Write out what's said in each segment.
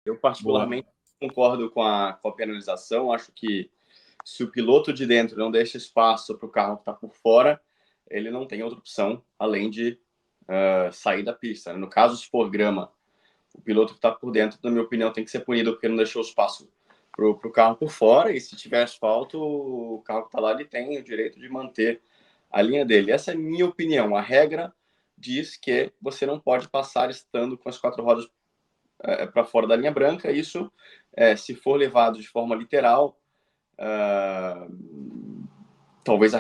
Eu particularmente concordo com a penalização. Acho que se o piloto de dentro não deixa espaço para o carro que está por fora, ele não tem outra opção além de sair da pista. No caso, se for grama, o piloto que está por dentro, na minha opinião, tem que ser punido porque não deixou espaço para o carro por fora. E se tiver asfalto, o carro que está lá ele tem o direito de manter a linha dele. Essa é a minha opinião. A regra diz que você não pode passar estando com as quatro rodas para fora da linha branca. Isso, se for levado de forma literal, talvez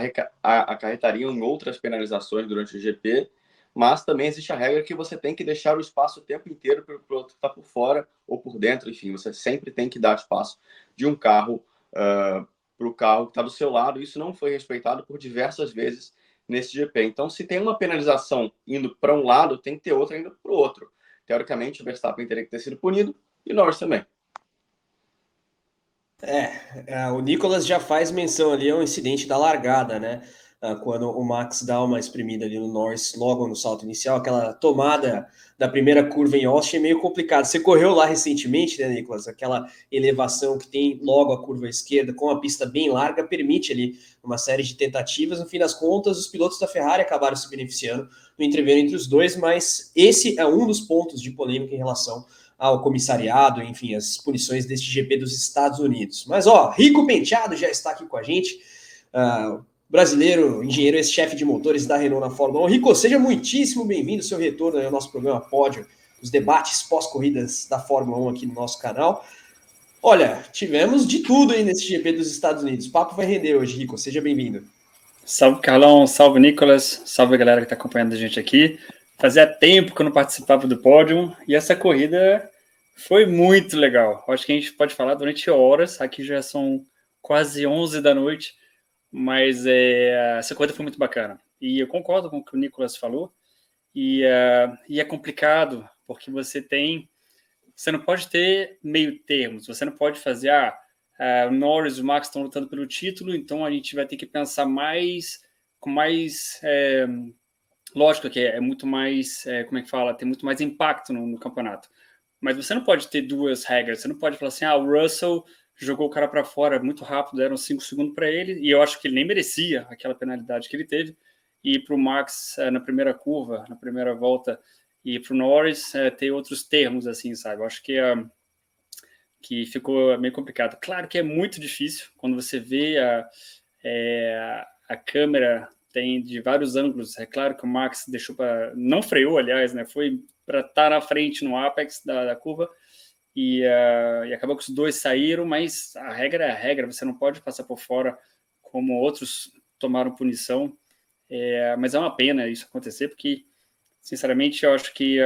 acarretariam em outras penalizações durante o GP, mas também existe a regra que você tem que deixar o espaço o tempo inteiro para o piloto que está por fora ou por dentro, enfim, você sempre tem que dar espaço de um carro para o carro que está do seu lado. Isso não foi respeitado por diversas vezes nesse GP. Então, se tem uma penalização indo para um lado, tem que ter outra indo para o outro. Teoricamente, o Verstappen teria que ter sido punido e Norris também. O Nicolas já faz menção ali ao incidente da largada, né? Quando o Max dá uma espremida ali no Norris logo no salto inicial, aquela tomada da primeira curva em Austin é meio complicado. Você correu lá recentemente, né, Nicolas? Aquela elevação que tem logo a curva esquerda com a pista bem larga permite ali uma série de tentativas. No fim das contas, os pilotos da Ferrari acabaram se beneficiando no entreveiro entre os dois, mas esse é um dos pontos de polêmica em relação ao comissariado, enfim, as punições deste GP dos Estados Unidos. Mas, Rico Penteado já está aqui com a gente, brasileiro, engenheiro, ex-chefe de motores da Renault na Fórmula 1. Rico, seja muitíssimo bem-vindo ao seu retorno ao nosso programa Pódio, os debates pós-corridas da Fórmula 1 aqui no nosso canal. Olha, tivemos de tudo aí nesse GP dos Estados Unidos. O papo vai render hoje, Rico, seja bem-vindo. Salve, Carlão, salve, Nicolas, salve a galera que está acompanhando a gente aqui. Fazia tempo que eu não participava do pódio e essa corrida foi muito legal. Acho que a gente pode falar durante horas, aqui já são quase 11 da noite, mas essa corrida foi muito bacana. E eu concordo com o que o Nicolas falou, e é complicado, porque você não pode ter meio termos, você não pode fazer, o Norris e o Max estão lutando pelo título, então a gente vai ter que pensar com mais... lógico que é muito mais, tem muito mais impacto no campeonato. Mas você não pode ter duas regras. Você não pode falar assim, o Russell jogou o cara para fora muito rápido, deram 5 segundos para ele, e eu acho que ele nem merecia aquela penalidade que ele teve. E para o Max, na primeira curva, na primeira volta, e para o Norris, ter outros termos, assim, sabe? Eu acho que ficou meio complicado. Claro que é muito difícil quando você vê a câmera tem de vários ângulos. É claro que o Max não freou, aliás, né? Foi para estar na frente no apex da curva e acabou que os dois saíram, mas a regra é a regra, você não pode passar por fora como outros tomaram punição. Mas é uma pena isso acontecer, porque, sinceramente, eu acho que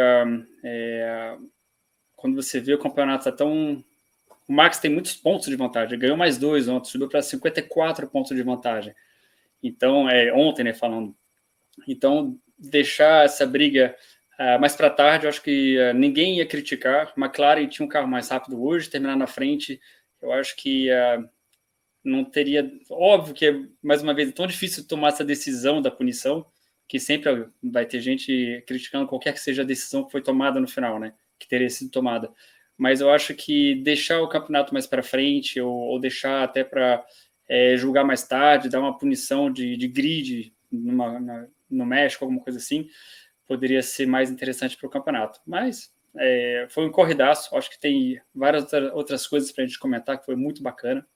quando você vê o campeonato o Max tem muitos pontos de vantagem, ganhou mais 2 ontem, subiu para 54 pontos de vantagem. Então, ontem, né, falando. Então, deixar essa briga mais para tarde, eu acho que ninguém ia criticar. McLaren tinha um carro mais rápido hoje, terminar na frente, eu acho que não teria... Óbvio que, mais uma vez, é tão difícil tomar essa decisão da punição, que sempre vai ter gente criticando qualquer que seja a decisão que foi tomada no final, né, que teria sido tomada. Mas eu acho que deixar o campeonato mais para frente, ou deixar até para... julgar mais tarde, dar uma punição de grid no México, alguma coisa assim, poderia ser mais interessante para o campeonato. Mas foi um corridaço, acho que tem várias outras coisas para a gente comentar, que foi muito bacana,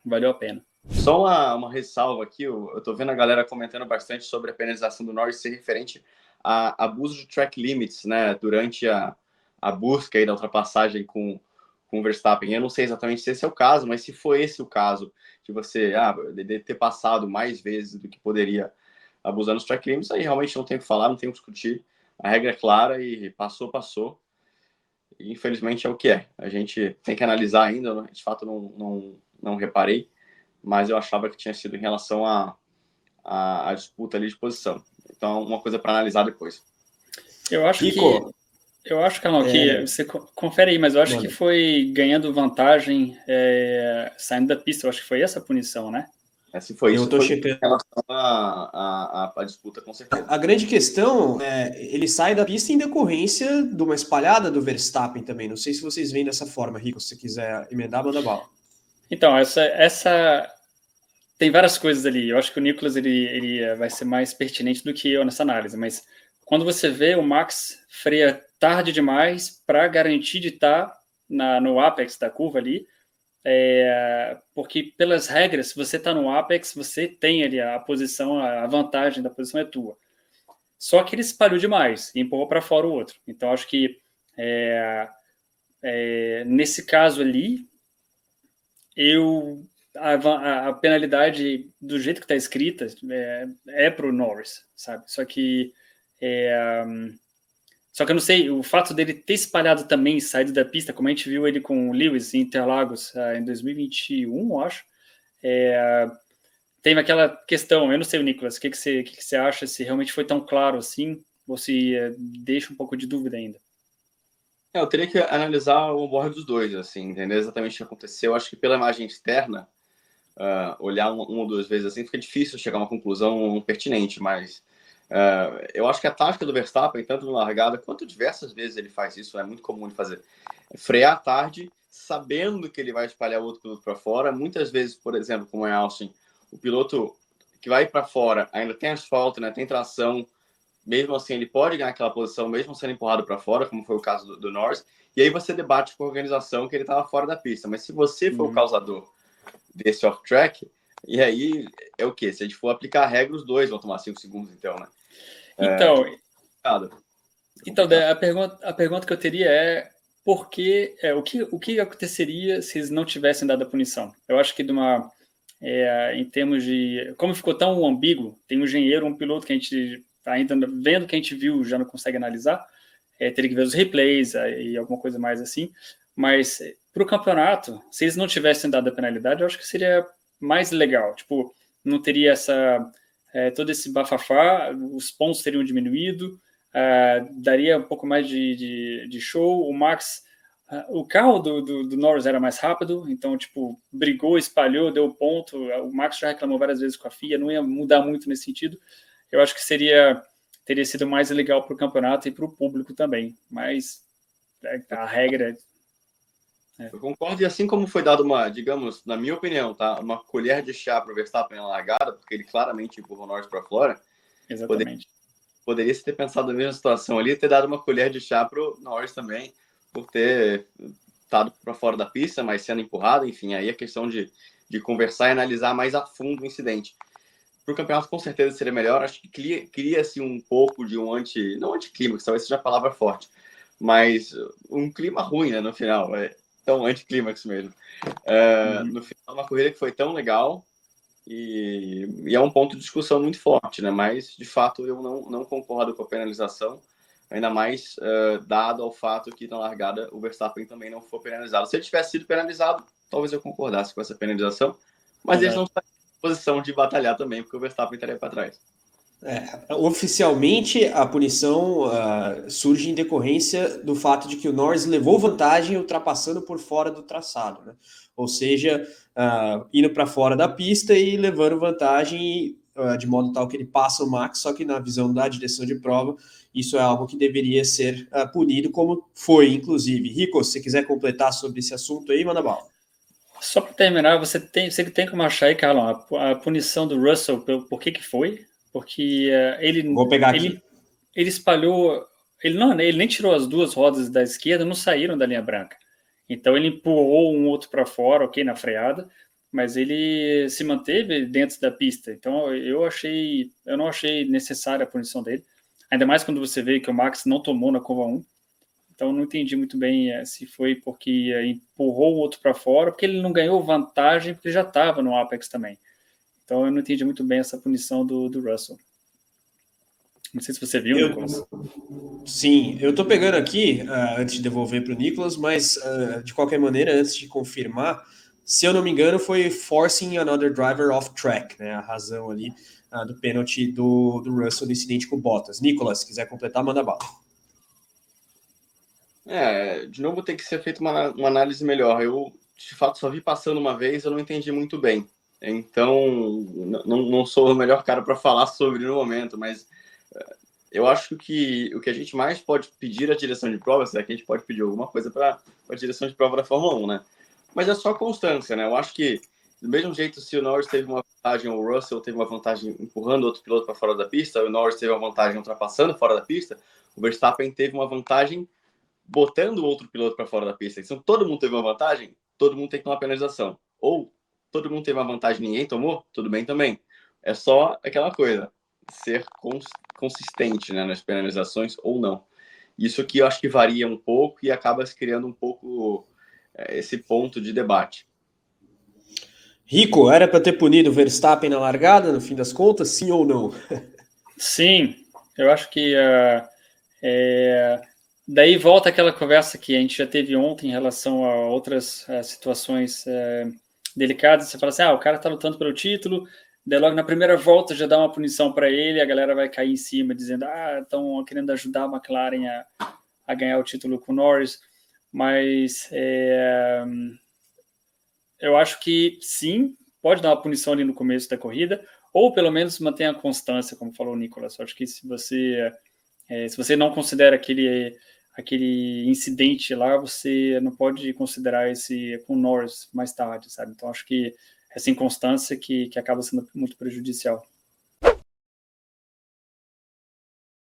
valeu a pena. Só uma ressalva aqui, eu estou vendo a galera comentando bastante sobre a penalização do Norris ser referente a abuso de track limits, né, durante a busca aí da ultrapassagem com o Verstappen. Eu não sei exatamente se esse é o caso, mas se for esse o caso, de você de ter passado mais vezes do que poderia abusando dos track limits, aí realmente não tem o que falar, não tem o que discutir. A regra é clara e passou. E, infelizmente é o que é. A gente tem que analisar ainda, de fato não reparei, mas eu achava que tinha sido em relação à disputa ali de posição. Então, uma coisa para analisar depois. Eu acho Rico, Carlão, que você confere aí, mas eu acho que foi ganhando vantagem saindo da pista. Eu acho que foi essa a punição, né? Se foi Eu isso, tô foi checando. em relação à disputa, com certeza. A grande questão é, ele sai da pista em decorrência de uma espalhada do Verstappen também. Não sei se vocês veem dessa forma, Rico. Se você quiser emendar, manda bala. Então, essa tem várias coisas ali. Eu acho que o Nicolas ele vai ser mais pertinente do que eu nessa análise, mas quando você vê o Max freia tarde demais para garantir de estar no apex da curva ali, porque pelas regras, se você está no apex, você tem ali a posição, a vantagem da posição é tua. Só que ele espalhou demais e empurrou para fora o outro. Então, acho que nesse caso ali, a penalidade do jeito que está escrita para o Norris, sabe? Só que eu não sei, o fato dele ter espalhado também, saído da pista, como a gente viu ele com o Lewis em Interlagos em 2021, eu acho, tem aquela questão, eu não sei, Nicolas, o que você acha, se realmente foi tão claro assim, ou se deixa um pouco de dúvida ainda? Eu teria que analisar o onboard dos dois, assim, entender exatamente o que aconteceu. Acho que pela imagem externa, olhar uma ou duas vezes assim, fica difícil chegar a uma conclusão pertinente, mas eu acho que a tática do Verstappen, tanto na largada quanto diversas vezes ele faz isso, é muito comum de fazer. Frear tarde, sabendo que ele vai espalhar o outro piloto para fora. Muitas vezes, por exemplo, como é Austin, o piloto que vai para fora ainda tem asfalto, né, tem tração. Mesmo assim, ele pode ganhar aquela posição, mesmo sendo empurrado para fora, como foi o caso do Norris. E aí você debate com a organização que ele estava fora da pista. Mas se você for o causador desse off-track, e aí é o quê? Se a gente for aplicar a regra, os dois vão tomar 5 segundos, então, né? Então, a pergunta que eu teria é por que, o que aconteceria se eles não tivessem dado a punição? Eu acho que em termos de... Como ficou tão ambíguo, tem um engenheiro, um piloto que a gente ainda vendo o que a gente viu, já não consegue analisar, teria que ver os replays e alguma coisa mais assim, mas para o campeonato, se eles não tivessem dado a penalidade, eu acho que seria mais legal, tipo, não teria todo esse bafafá, os pontos teriam diminuído, daria um pouco mais de show, o Max... O carro do Norris era mais rápido, então, tipo, brigou, espalhou, deu ponto, o Max já reclamou várias vezes com a FIA, não ia mudar muito nesse sentido. Eu acho que teria sido mais legal para o campeonato e para o público também, mas a regra... Eu concordo, e assim como foi dado digamos, na minha opinião, tá, uma colher de chá para o Verstappen na largada, porque ele claramente empurrou o Norris para fora. Exatamente. Poderia se ter pensado na mesma situação ali, ter dado uma colher de chá para o Norris também, por ter estado para fora da pista, mas sendo empurrado. Enfim, aí a questão de conversar e analisar mais a fundo o incidente. Para o campeonato, com certeza seria melhor. Acho que cria-se um pouco de um não anticlímax, talvez seja a palavra forte, mas um clima ruim, né, no final. Tão anticlímax mesmo. No final, uma corrida que foi tão legal e é um ponto de discussão muito forte, né? Mas, de fato, eu não concordo com a penalização, ainda mais dado ao fato que na largada o Verstappen também não foi penalizado. Se ele tivesse sido penalizado, talvez eu concordasse com essa penalização, mas eles não estão em posição de batalhar também, porque o Verstappen estaria para trás. Oficialmente, a punição surge em decorrência do fato de que o Norris levou vantagem ultrapassando por fora do traçado, né? Ou seja, indo para fora da pista e levando vantagem de modo tal que ele passa o Max, só que na visão da direção de prova, isso é algo que deveria ser punido, como foi, inclusive. Rico, se você quiser completar sobre esse assunto aí, manda bala. Só para terminar, você tem como achar aí, Carlão, a punição do Russell, por que foi? Porque Vou pegar aqui. Ele espalhou, ele nem tirou as duas rodas da esquerda, não saíram da linha branca. Então ele empurrou um outro para fora, ok, na freada, mas ele se manteve dentro da pista. Então eu não achei necessária a punição dele, ainda mais quando você vê que o Max não tomou na curva 1. Então não entendi muito bem se foi porque empurrou o outro para fora, porque ele não ganhou vantagem, porque ele já estava no Apex também. Então eu não entendi muito bem essa punição do Russell. Não sei se você viu, Nicolas. Sim, eu estou pegando aqui, antes de devolver para o Nicolas, mas de qualquer maneira, antes de confirmar, se eu não me engano, foi forcing another driver off track, né? A razão ali do pênalti do Russell no incidente com o Bottas. Nicolas, se quiser completar, manda bala. De novo tem que ser feita uma análise melhor. Eu, de fato, só vi passando uma vez, eu não entendi muito bem. Então, não sou o melhor cara para falar sobre no momento, mas eu acho que o que a gente mais pode pedir à direção de prova, se é que a gente pode pedir alguma coisa para a direção de prova da Fórmula 1, né? Mas é só constância, né? Eu acho que, do mesmo jeito, se o Norris teve uma vantagem, o Russell teve uma vantagem empurrando outro piloto para fora da pista, o Norris teve uma vantagem ultrapassando fora da pista, o Verstappen teve uma vantagem botando outro piloto para fora da pista. Então, todo mundo teve uma vantagem, todo mundo tem que tomar penalização. Ou todo mundo teve uma vantagem e ninguém tomou, tudo bem também. É só aquela coisa, ser consistente, né, nas penalizações ou não. Isso aqui eu acho que varia um pouco e acaba se criando um pouco esse ponto de debate. Rico, era para ter punido o Verstappen na largada, no fim das contas, sim ou não? Sim, eu acho que daí volta aquela conversa que a gente já teve ontem em relação a outras situações delicadas. Você fala assim, o cara tá lutando pelo título, daí logo na primeira volta já dá uma punição para ele, a galera vai cair em cima dizendo, estão querendo ajudar a McLaren a ganhar o título com o Norris, mas eu acho que sim, pode dar uma punição ali no começo da corrida, ou pelo menos mantenha a constância, como falou o Nicolas. Eu acho que se você não considera aquele incidente lá, você não pode considerar esse com o Norris mais tarde, sabe? Então acho que essa inconstância que acaba sendo muito prejudicial.